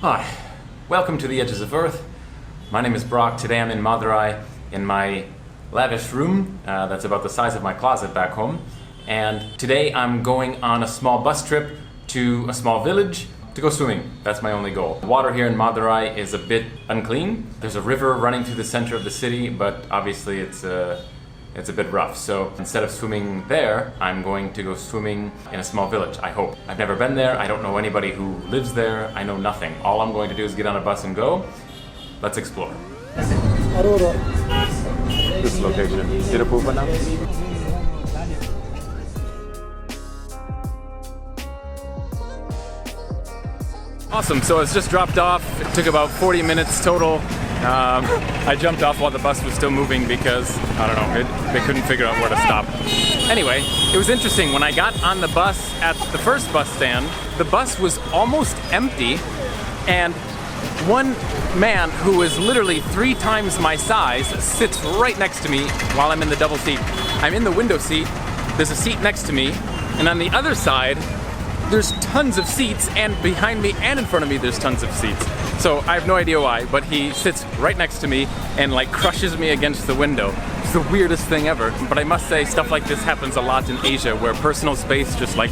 Hi, welcome to the Edges of Earth. My name is Brock. Today I'm in Madurai in my lavish room that's about the size of my closet back home. And today I'm going on a small bus trip to a small village to go swimming. That's my only goal. The water here in Madurai is a bit unclean. There's a river running through the center of the city, but obviously it's a bit rough. So instead of swimming there, I'm going to go swimming in a small village, I hope. I've never been there. I don't know anybody who lives there. I know nothing. All I'm going to do is get on a bus and go. Let's explore. This location, Tiruppuvanam. Awesome, so it's just dropped off. It took about 40 minutes total. I jumped off while the bus was still moving because, I don't know, they couldn't figure out where to stop. Anyway, it was interesting. When I got on the bus at the first bus stand, the bus was almost empty, and one man who is literally 3 times my size sits right next to me while I'm in the double seat. I'm in the window seat, there's a seat next to me, and on the other side, there's tons of seats, and behind me and in front of me there's tons of seats. So I have no idea why, but he sits right next to me and like crushes me against the window. It's the weirdest thing ever. But I must say, stuff like this happens a lot in Asia, where personal space just like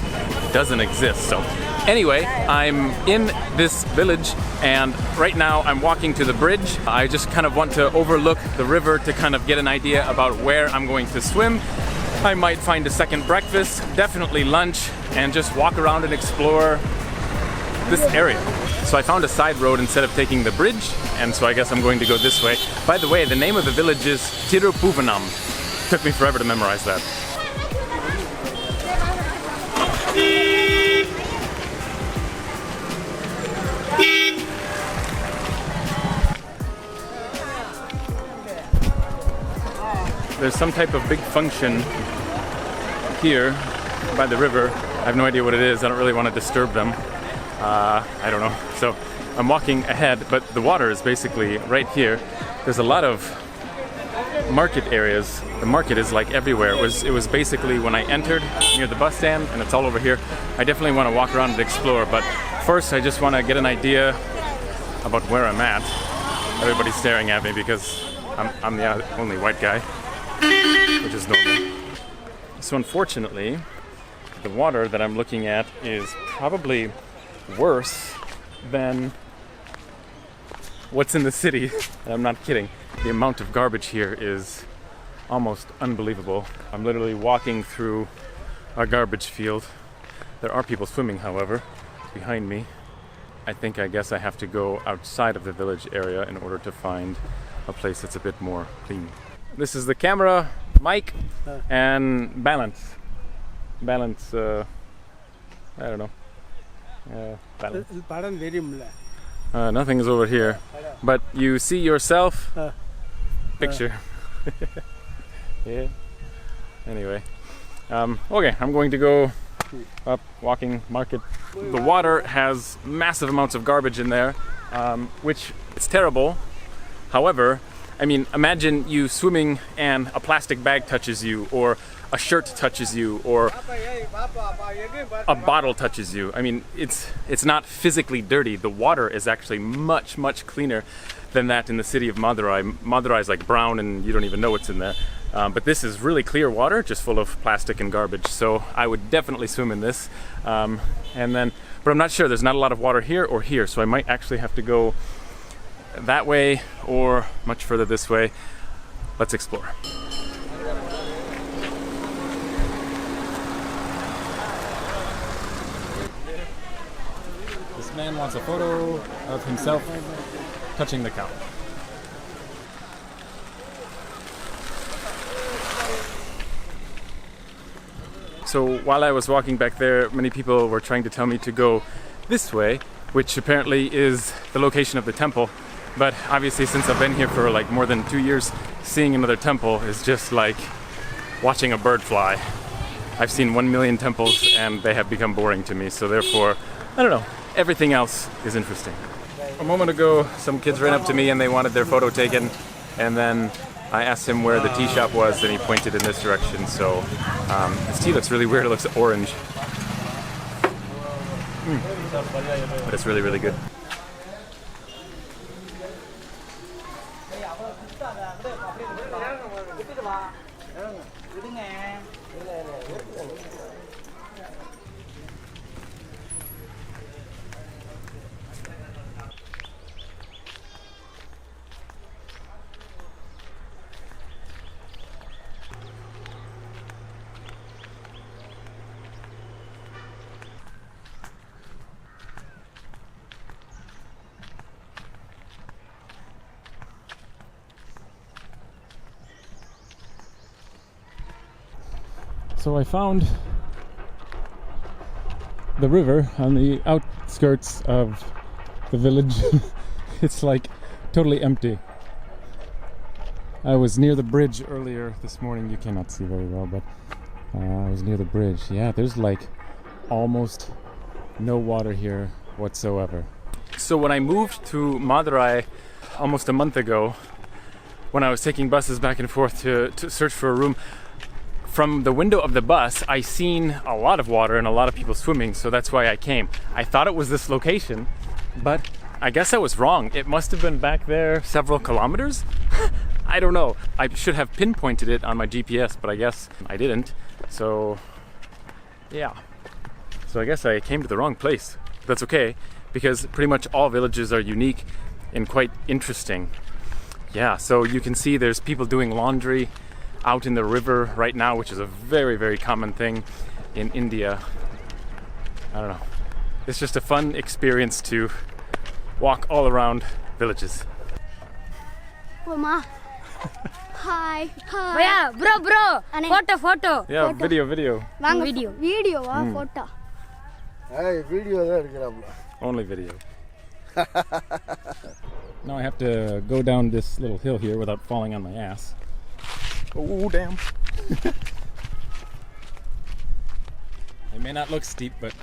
doesn't exist. So anyway, I'm in this village, and right now I'm walking to the bridge. I just kind of want to overlook the river to kind of get an idea about where I'm going to swim. I might find a second breakfast, definitely lunch, and just walk around and explore this area. So I found a side road instead of taking the bridge, and so I guess I'm going to go this way. By the way, the name of the village is Tiruppuvanam. Took me forever to memorize that. There's some type of big function here by the river. I have no idea what it is. I don't really want to disturb them. I don't know. So I'm walking ahead, but the water is basically right here. There's a lot of market areas. The market is like everywhere. It was basically when I entered near the bus stand, and it's all over here. I definitely want to walk around and explore, but first I just want to get an idea about where I'm at. Everybody's staring at me because I'm the only white guy, which is normal. So unfortunately, the water that I'm looking at is probably worse than what's in the city. I'm not kidding. The amount of garbage here is almost unbelievable. I'm literally walking through a garbage field. There are people swimming, however, behind me. I guess I have to go outside of the village area in order to find a place that's a bit more clean. This is the camera, mic, and balance. Balance, I don't know. Balance. Nothing is over here, but you see yourself. Picture. Yeah. Anyway, okay, I'm going to go up walking market. The water has massive amounts of garbage in there, which is terrible. However, I mean, imagine you swimming and a plastic bag touches you, or a shirt touches you, or a bottle touches you. I mean, it's not physically dirty. The water is actually much, much cleaner than that in the city of Madurai. Madurai is like brown and you don't even know what's in there. But this is really clear water, just full of plastic and garbage. So I would definitely swim in this. But I'm not sure. There's not a lot of water here or here, so I might actually have to go that way or much further this way. Let's explore. This man wants a photo of himself touching the cow. So while I was walking back there, many people were trying to tell me to go this way, which apparently is the location of the temple. But obviously, since I've been here for like more than 2 years, seeing another temple is just like watching a bird fly. I've seen 1 million temples and they have become boring to me, so therefore, I don't know, everything else is interesting. A moment ago, some kids ran up to me and they wanted their photo taken, and then I asked him where the tea shop was and he pointed in this direction, so this tea looks really weird, it looks orange. But it's really, really good. So I found the river on the outskirts of the village. It's like totally empty. I was near the bridge earlier this morning. You cannot see very well, but I was near the bridge. Yeah, there's like almost no water here whatsoever. So when I moved to Madurai almost a month ago, when I was taking buses back and forth to search for a room, from the window of the bus, I seen a lot of water and a lot of people swimming, so that's why I came. I thought it was this location, but I guess I was wrong. It must have been back there several kilometers? I don't know. I should have pinpointed it on my GPS, but I guess I didn't. So, yeah. So I guess I came to the wrong place. That's okay, because pretty much all villages are unique and quite interesting. Yeah, so you can see there's people doing laundry out in the river right now, which is a very, very common thing in India. I don't know. It's just a fun experience to walk all around villages. Mama. Hi. Hi. Yeah, bro. Photo. Yeah, video. Video. Photo. Hey, video. Only video. Now I have to go down this little hill here without falling on my ass. Oh, damn. It may not look steep, but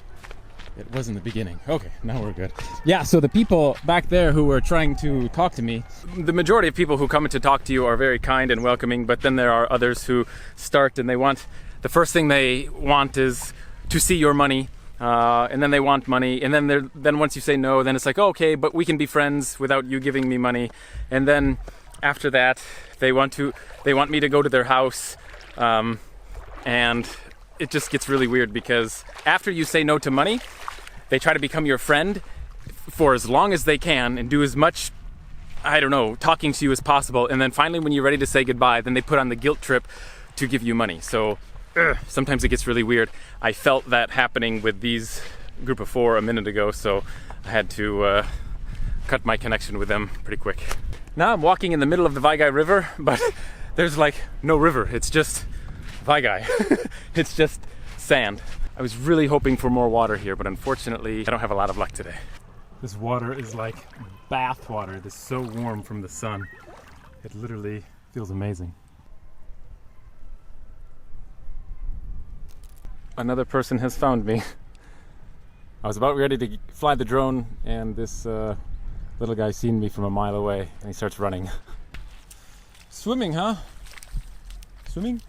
it was in the beginning. Okay, now we're good. Yeah, so the people back there who were trying to talk to me, the majority of people who come in to talk to you are very kind and welcoming, but then there are others who start and the first thing they want is to see your money, and then they want money, and then once you say no, then it's like, oh, okay, but we can be friends without you giving me money, and then after that, they want me to go to their house, and it just gets really weird because after you say no to money, they try to become your friend for as long as they can and do as much, I don't know, talking to you as possible. And then finally, when you're ready to say goodbye, then they put on the guilt trip to give you money. So sometimes it gets really weird. I felt that happening with these group of 4 a minute ago, so I had to cut my connection with them pretty quick. Now I'm walking in the middle of the Vaigai River, but there's like no river. It's just Vaigai. It's just sand. I was really hoping for more water here, but unfortunately I don't have a lot of luck today. This water is like bath water. It's so warm from the sun. It literally feels amazing. Another person has found me. I was about ready to fly the drone, and this little guy seen me from a mile away, and he starts running. Swimming, huh? Swimming?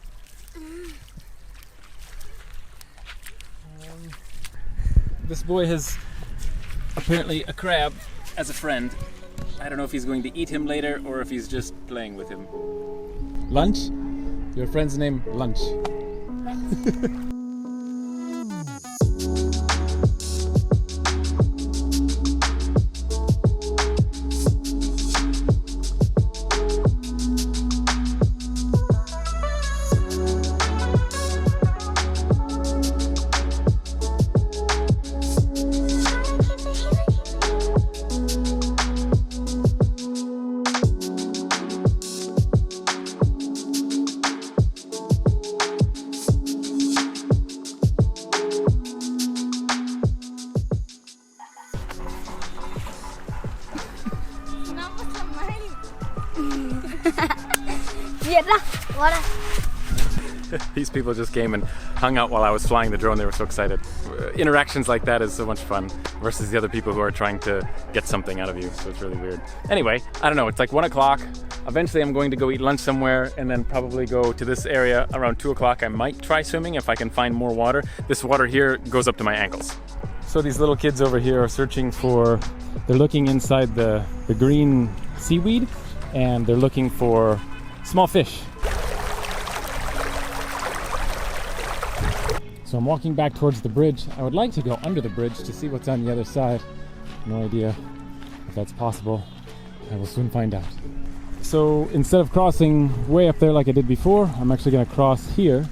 This boy has apparently a crab as a friend. I don't know if he's going to eat him later or if he's just playing with him. Lunch? Your friend's name? Lunch. These people just came and hung out while I was flying the drone. They were so excited. Interactions like that is so much fun versus the other people who are trying to get something out of you, so it's really weird. Anyway, I don't know, it's like 1 o'clock. Eventually I'm going to go eat lunch somewhere and then probably go to this area around 2 o'clock. I might try swimming if I can find more water. This water here goes up to my ankles. So these little kids over here are searching for, they're looking inside the green seaweed, and they're looking for small fish. So I'm walking back towards the bridge. I would like to go under the bridge to see what's on the other side. No idea if that's possible. I will soon find out. So instead of crossing way up there like I did before, I'm actually going to cross here,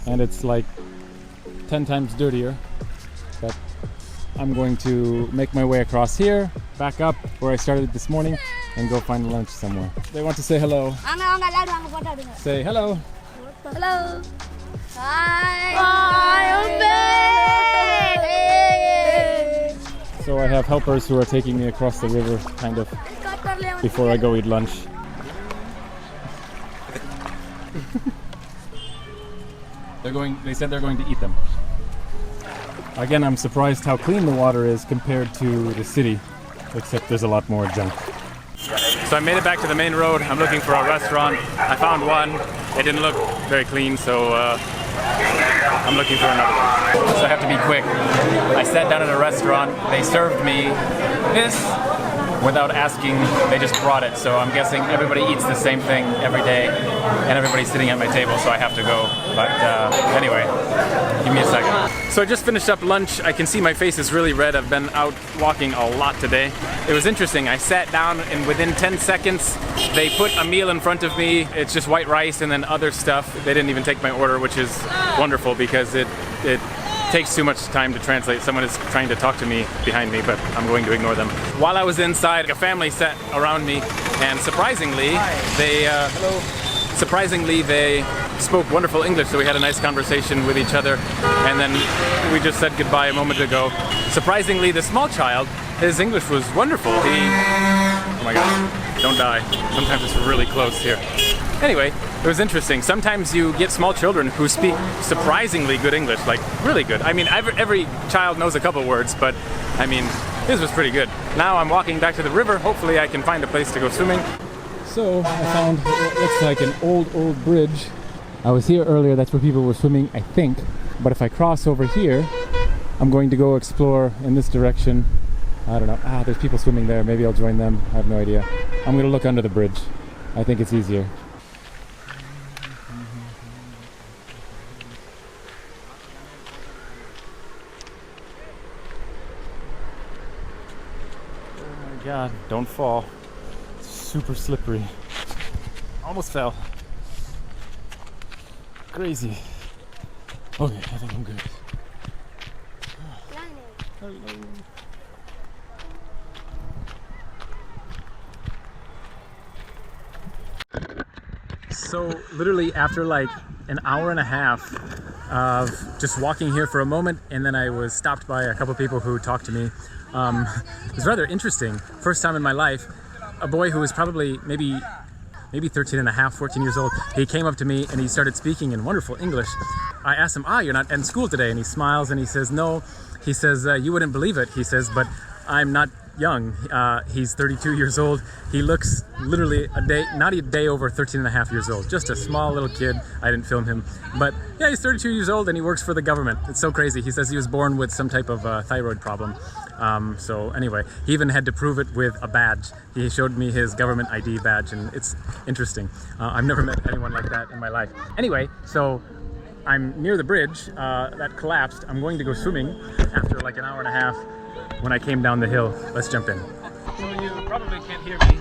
and it's like 10 times dirtier. But I'm going to make my way across here, back up where I started this morning, and go find lunch somewhere. They want to say hello. Say hello. Hello. Hi. So I have helpers who are taking me across the river, kind of, before I go eat lunch. They said they're going to eat them. Again, I'm surprised how clean the water is compared to the city, except there's a lot more junk. So I made it back to the main road. I'm looking for a restaurant. I found one. It didn't look very clean, so I'm looking for another one. So I have to be quick. I sat down at a restaurant. They served me this without asking. They just brought it. So I'm guessing everybody eats the same thing every day, and everybody's sitting at my table, so I have to go. But anyway, give me a second. So I just finished up lunch. I can see my face is really red. I've been out walking a lot today. It was interesting. I sat down, and within 10 seconds, they put a meal in front of me. It's just white rice and then other stuff. They didn't even take my order, which is wonderful because it takes too much time to translate. Someone is trying to talk to me behind me, but I'm going to ignore them. While I was inside, a family sat around me, and surprisingly, they spoke wonderful English, so we had a nice conversation with each other, and then we just said goodbye a moment ago. Surprisingly, the small child, his English was wonderful. Oh my gosh, don't die. Sometimes it's really close here. Anyway, it was interesting. Sometimes you get small children who speak surprisingly good English, like really good. I mean, every child knows a couple words, but I mean, this was pretty good. Now I'm walking back to the river. Hopefully I can find a place to go swimming. So I found what looks like an old bridge. I was here earlier, that's where people were swimming, I think. But if I cross over here, I'm going to go explore in this direction. I don't know. There's people swimming there. Maybe I'll join them. I have no idea. I'm going to look under the bridge. I think it's easier. Oh my God, don't fall. It's super slippery. Almost fell. Crazy. Okay, I think I'm good. Hello. So literally after like an hour and a half of just walking here for a moment, and then I was stopped by a couple people who talked to me. It was rather interesting. First time in my life, a boy who was probably maybe 13 and a half, 14 years old, he came up to me and he started speaking in wonderful English. I asked him, you're not in school today? And he smiles and he says, no. He says, you wouldn't believe it. He says, but I'm not young. He's 32 years old. He looks literally not a day over 13 and a half years old. Just a small little kid. I didn't film him. But yeah, he's 32 years old and he works for the government. It's so crazy. He says he was born with some type of thyroid problem. So anyway, he even had to prove it with a badge. He showed me his government ID badge, and it's interesting. I've never met anyone like that in my life. Anyway, so I'm near the bridge that collapsed. I'm going to go swimming after like an hour and a half when I came down the hill. Let's jump in. So you probably can't hear me.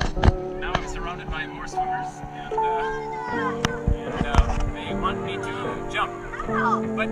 Now I'm surrounded by more swimmers, and they want me to jump. But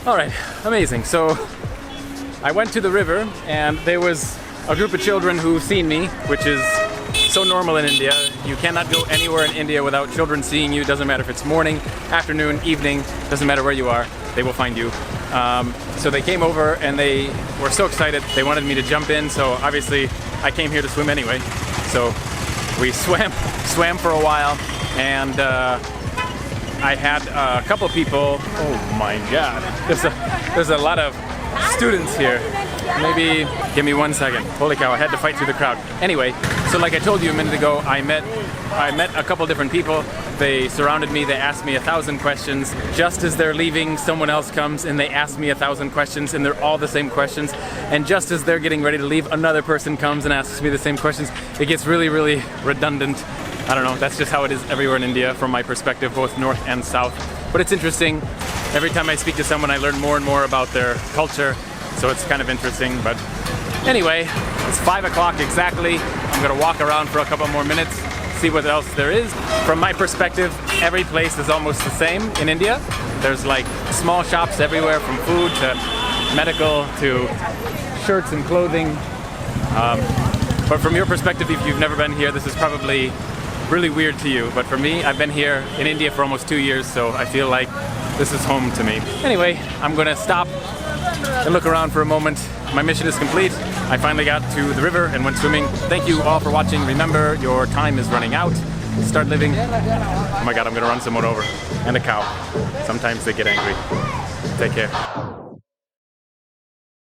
All right, amazing. So I went to the river and there was a group of children who've seen me, which is so normal in India. You cannot go anywhere in India without children seeing you. Doesn't matter if it's morning, afternoon, evening, doesn't matter where you are, they will find you. So they came over and they were so excited. They wanted me to jump in, so obviously I came here to swim anyway. So we swam for a while, and I had a couple people. Oh my God! There's a lot of students here. Maybe give me 1 second. Holy cow! I had to fight through the crowd. Anyway, so like I told you a minute ago, I met a couple different people. They surrounded me. They asked me 1,000 questions. Just as they're leaving, someone else comes and they ask me 1,000 questions, and they're all the same questions. And just as they're getting ready to leave, another person comes and asks me the same questions. It gets really, really redundant. I don't know. That's just how it is everywhere in India, from my perspective, both north and south. But it's interesting. Every time I speak to someone, I learn more and more about their culture. So it's kind of interesting. But anyway, it's 5 o'clock exactly. I'm gonna walk around for a couple more minutes, see what else there is. From my perspective, every place is almost the same in India. There's like small shops everywhere, from food to medical to shirts and clothing. But from your perspective, if you've never been here, this is probably really weird to you. But for me, I've been here in India for almost 2 years, so I feel like this is home to me. Anyway, I'm gonna stop and look around for a moment. My mission is complete. I finally got to the river and went swimming. Thank you all for watching. Remember, your time is running out. Start living. Oh my God, I'm gonna run someone over. And a cow. Sometimes they get angry. Take care.